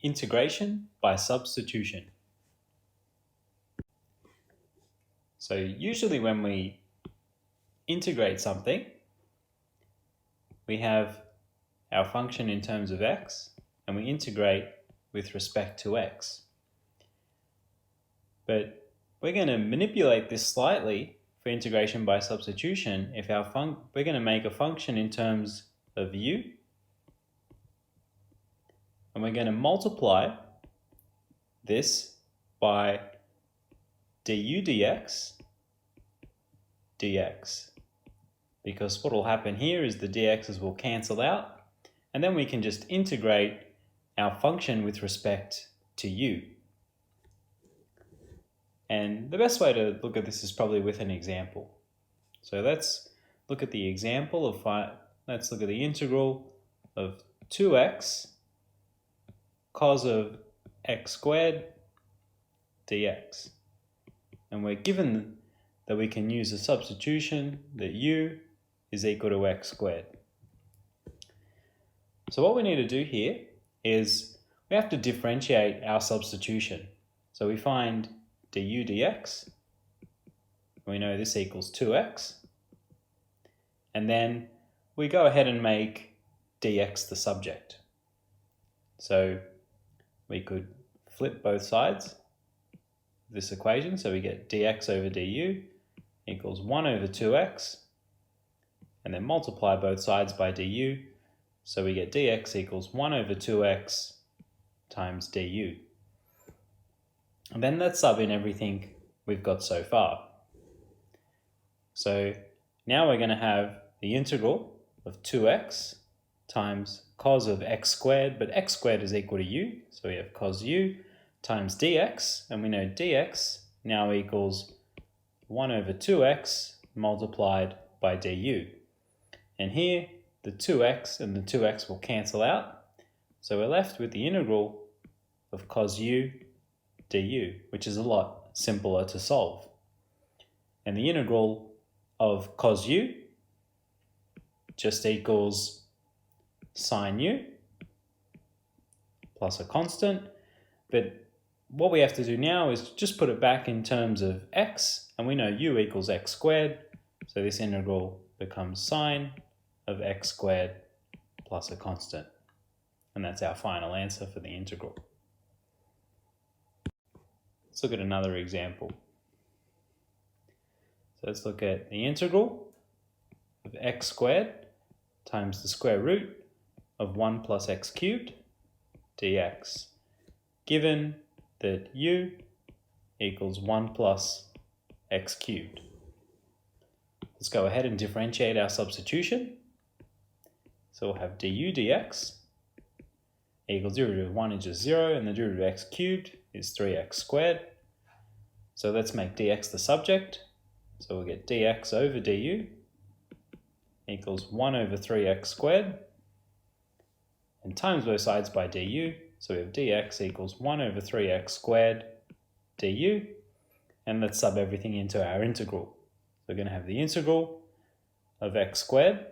integration by substitution. So usually when we integrate something, we have our function in terms of x, and we integrate with respect to x. But we're going to manipulate this slightly for integration by substitution if we're going to make a function in terms of u, and we're going to multiply this by du dx dx, because what will happen here is the dx's will cancel out, and then we can just integrate our function with respect to u. And the best way to look at this is probably with an example. So let's look at the example of let's look at the integral of 2x cos of x squared dx. And we're given that we can use a substitution that u is equal to x squared. So what we need to do here is we have to differentiate our substitution. So we find du dx, we know this equals 2x, and then we go ahead and make dx the subject. So we could flip both sides of this equation, so we get dx over du equals 1 over 2x, and then multiply both sides by du, so we get dx equals 1 over 2x times du. And then let's sub in everything we've got so far. So now we're going to have the integral of 2x times cos of x squared, but x squared is equal to u, so we have cos u times dx, and we know dx now equals 1 over 2x multiplied by du. And here the 2x and the 2x will cancel out, so we're left with the integral of cos u du, which is a lot simpler to solve. And the integral of cos u just equals sine u plus a constant, but what we have to do now is just put it back in terms of x, and we know u equals x squared, so this integral becomes sine of x squared plus a constant, and that's our final answer for the integral. Let's look at another example. So let's look at the integral of x squared times the square root of 1 plus x cubed dx, given that u equals 1 plus x cubed. Let's go ahead and differentiate our substitution. So we'll have du dx equals derivative of 1 is just 0, and the derivative of x cubed is 3x squared. So let's make dx the subject. So we'll get dx over du equals 1 over 3x squared, and times both sides by du, so we have dx equals 1 over 3x squared du, and let's sub everything into our integral. So we're going to have the integral of x squared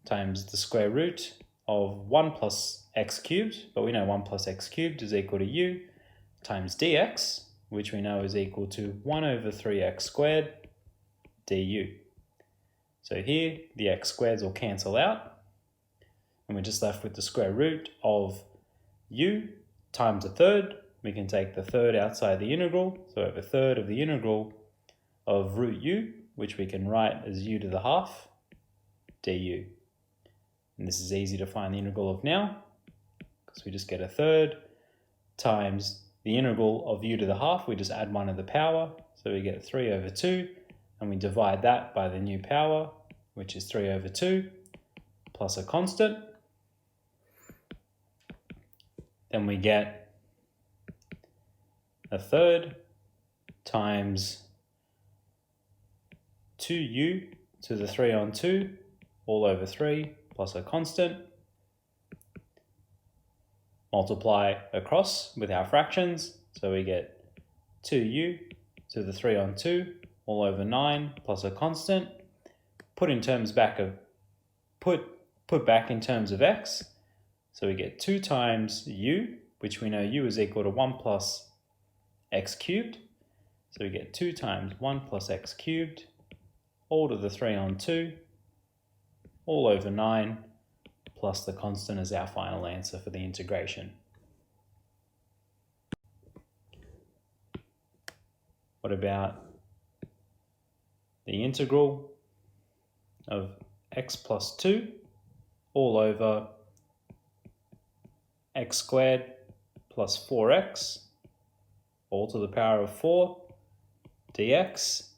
times the square root of 1 plus x cubed, but we know 1 plus x cubed is equal to u, times dx, which we know is equal to 1 over 3x squared du. So here the x squareds will cancel out, and we're just left with the square root of u times a third. We can take the third outside the integral, so we have a third of the integral of root u, which we can write as u to the half du. And this is easy to find the integral of now, because we just get a third times the integral of u to the half. We just add 1 to the power, so we get 3 over 2, and we divide that by the new power, which is 3 over 2, plus a constant. Then we get a third times 2u to the 3 on 2 all over 3 plus a constant. Multiply across with our fractions, so we get 2u to the 3 on 2 all over 9 plus a constant. Put back in terms of x, so we get 2 times u which we know u is equal to 1 plus x cubed. So we get 2 times 1 plus x cubed, all to the 3 on 2, all over 9, plus the constant as our final answer for the integration. What about the integral of x plus 2 all over x squared plus 4x all to the power of 4 dx,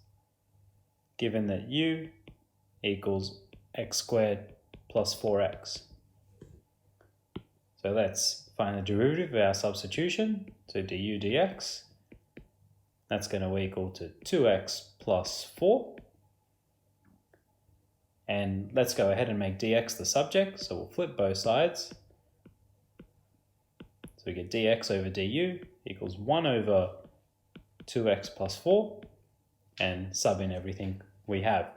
given that u equals x squared plus 4x. So let's find the derivative of our substitution. So du dx, that's going to equal to 2x plus 4. And let's go ahead and make dx the subject. So we'll flip both sides. So we get dx over du equals 1 over 2x plus 4, and sub in everything we have.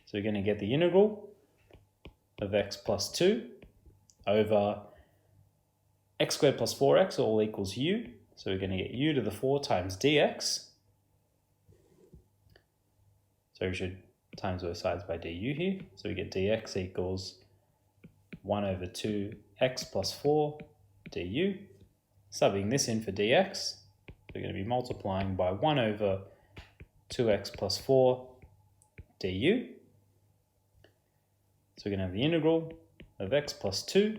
So we're going to get the integral of x plus 2 over x squared plus 4x all equals u. So we're going to get u to the 4 times dx. So we should times both sides by du here. So we get dx equals 1 over 2x plus 4 du. Subbing this in for dx, we're going to be multiplying by 1 over 2x plus 4 du. So we're going to have the integral of x plus 2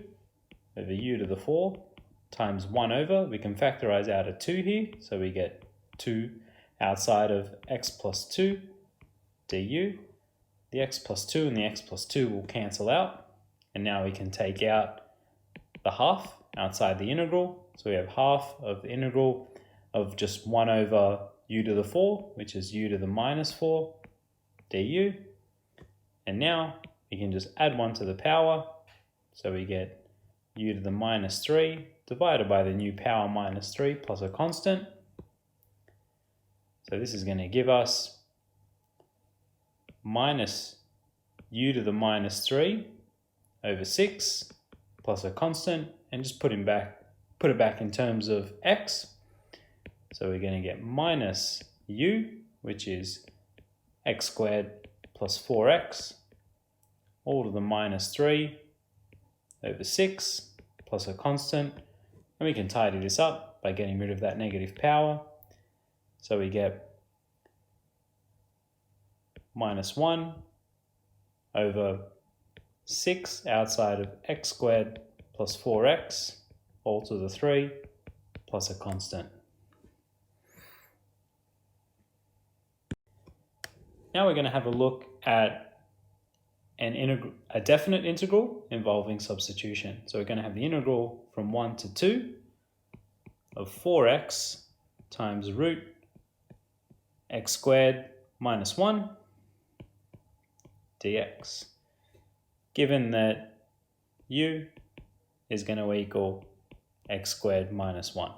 over u to the 4 times 1 over. We can factorize out a 2 here, so we get 2 outside of x plus 2 du. The x plus 2 and the x plus 2 will cancel out, and now we can take out the half outside the integral. So we have half of the integral of just 1 over u to the 4, which is u to the minus 4 du. And now we can just add 1 to the power. So we get u to the minus 3 divided by the new power minus 3 plus a constant. So this is going to give us minus u to the minus 3 over 6 plus a constant, and just put it back in terms of x. So we're going to get minus u, which is x squared plus 4x, all to the minus 3 over 6 plus a constant. And we can tidy this up by getting rid of that negative power. So we get minus 1 over 6 outside of x squared plus 4x, all to the 3 plus a constant. Now we're going to have a look at a definite integral involving substitution. So we're going to have the integral from 1 to 2 of 4x times root x squared minus 1 dx, given that u is going to equal x squared minus 1.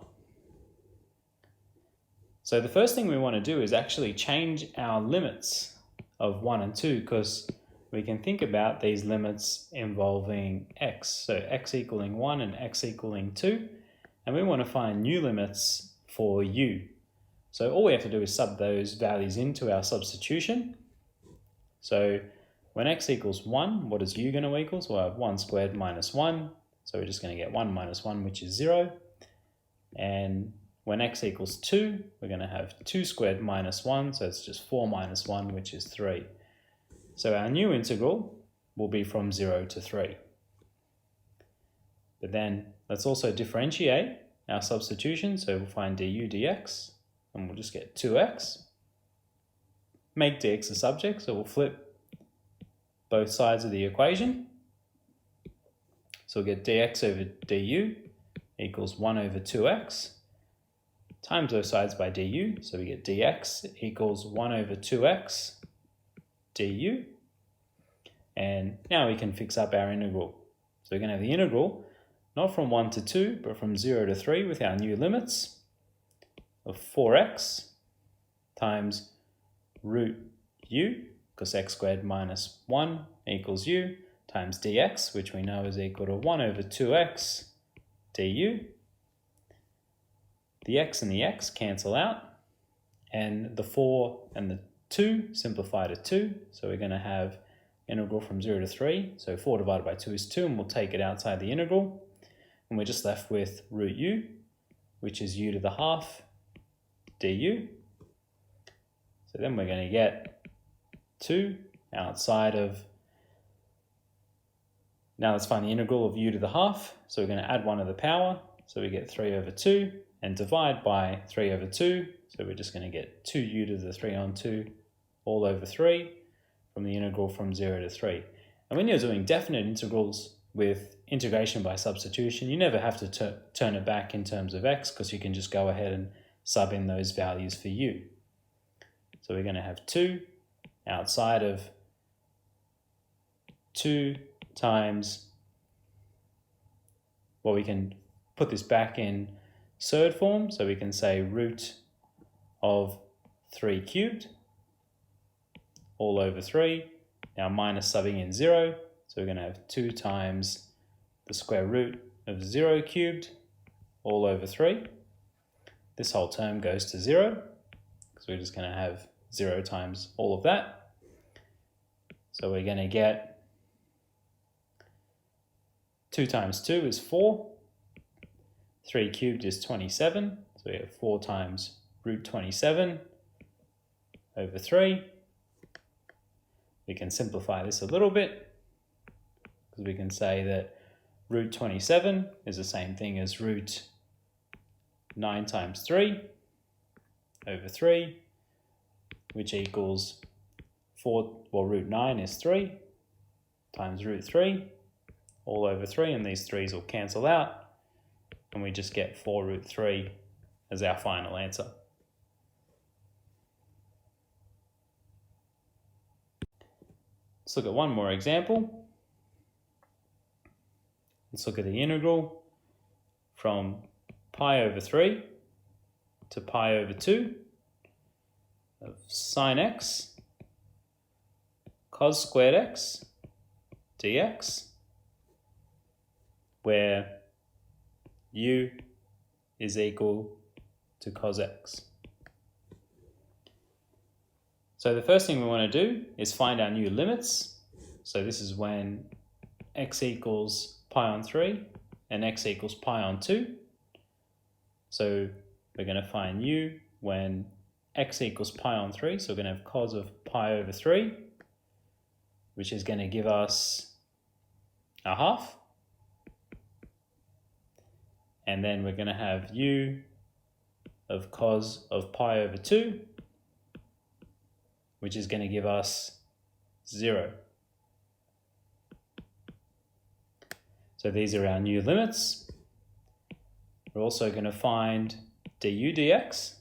So the first thing we want to do is actually change our limits of 1 and 2, because we can think about these limits involving x. So x equaling 1 and x equaling 2. And we want to find new limits for u. So all we have to do is sub those values into our substitution. So when x equals 1, what is u going to equal? So I have 1 squared minus 1. So we're just going to get 1 minus 1, which is 0. And when x equals 2, we're going to have 2 squared minus 1. So it's just 4 minus 1, which is 3. So our new integral will be from 0 to 3. But then let's also differentiate our substitution. So we'll find du dx, and we'll just get 2x. Make dx a subject, so we'll flip both sides of the equation. So we'll get dx over du equals 1 over 2x, times those sides by du, so we get dx equals 1 over 2x du. And now we can fix up our integral. So we're going to have the integral not from 1 to 2, but from 0 to 3 with our new limits of 4x times root u, because x squared minus 1 equals u, times dx, which we know is equal to 1 over 2x du. the x and the x cancel out, and the 4 and the 2 simplify to 2. So we're going to have integral from 0 to 3. So 4 divided by 2 is 2, and we'll take it outside the integral. And we're just left with root u, which is u to the half du. So then we're going to get 2 outside of, now let's find the integral of u to the half. So we're going to add 1 to the power. So we get 3 over 2 and divide by 3 over 2. So we're just going to get 2u to the 3 on 2 all over 3 from the integral from 0 to 3. And when you're doing definite integrals with integration by substitution, you never have to turn it back in terms of x, because you can just go ahead and sub in those values for u. So we're going to have 2 outside of 2 times, well, we can put this back in surd form, so we can say root of 3 cubed all over 3. Now minus subbing in 0, so we're going to have 2 times the square root of 0 cubed all over 3. This whole term goes to 0, because we're just going to have 0 times all of that. So we're going to get 2 times 2 is 4. 3 cubed is 27. So we have 4 times root 27 over 3. We can simplify this a little bit, because we can say that root 27 is the same thing as root 9 times 3 over 3, which equals 4, well, root 9 is 3 times root 3 all over 3, and these 3's will cancel out, and we just get 4 root 3 as our final answer. Let's look at one more example. Let's look at the integral from pi over 3 to pi over 2 of sine x cos squared x dx, where u is equal to cos x. So the first thing we want to do is find our new limits. So this is when x equals pi on 3 and x equals pi on 2. So we're going to find u when x equals pi on 3. So we're going to have cos of pi over 3, which is going to give us a half. And then we're going to have u of cos of pi over 2, which is going to give us 0. So these are our new limits. We're also going to find du dx,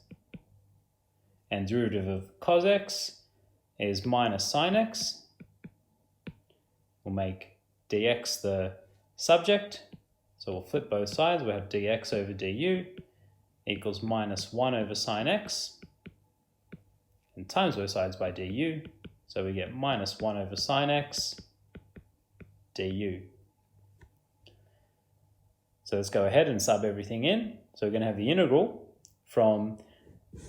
and derivative of cos x is minus sine x. We'll make dx the subject, so we'll flip both sides. We'll have dx over du equals minus 1 over sine x, and times both sides by du, so we get minus 1 over sine x du. So let's go ahead and sub everything in. So we're going to have the integral from,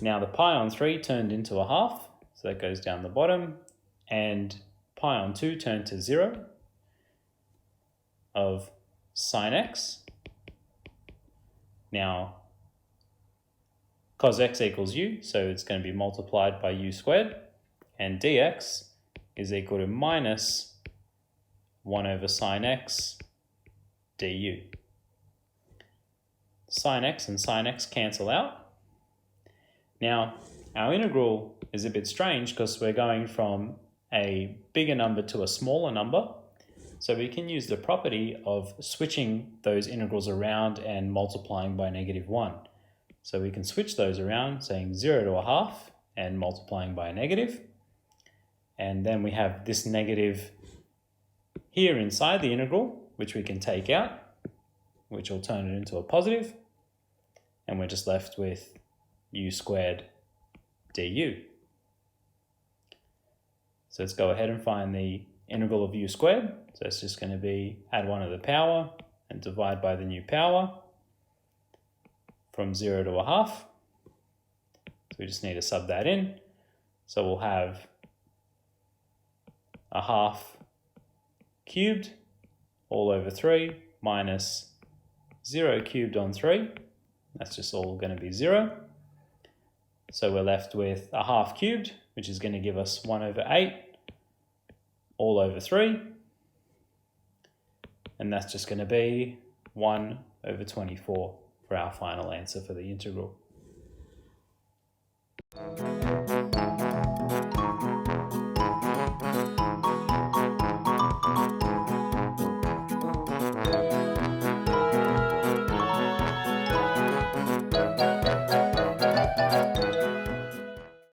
now the pi on 3 turned into a half, so that goes down the bottom, and pi on 2 turned to 0 of sine x. Now cos x equals u, so it's going to be multiplied by u squared, and dx is equal to minus 1 over sine x du. Sine x and sine x cancel out. Now our integral is a bit strange because we're going from a bigger number to a smaller number, so we can use the property of switching those integrals around and multiplying by -1. So we can switch those around, saying 0 to a half and multiplying by a negative. And then we have this negative here inside the integral, which we can take out, which will turn it into a positive. And we're just left with u squared du. So let's go ahead and find the integral of u squared. So it's just going to be add 1 to the power and divide by the new power. from 0 to a half. So we just need to sub that in. So we'll have a half cubed all over 3 minus 0 cubed on 3. That's just all going to be 0. So we're left with a half cubed, which is going to give us 1 over 8 all over 3. And that's just going to be 1 over 24 for our final answer for the integral.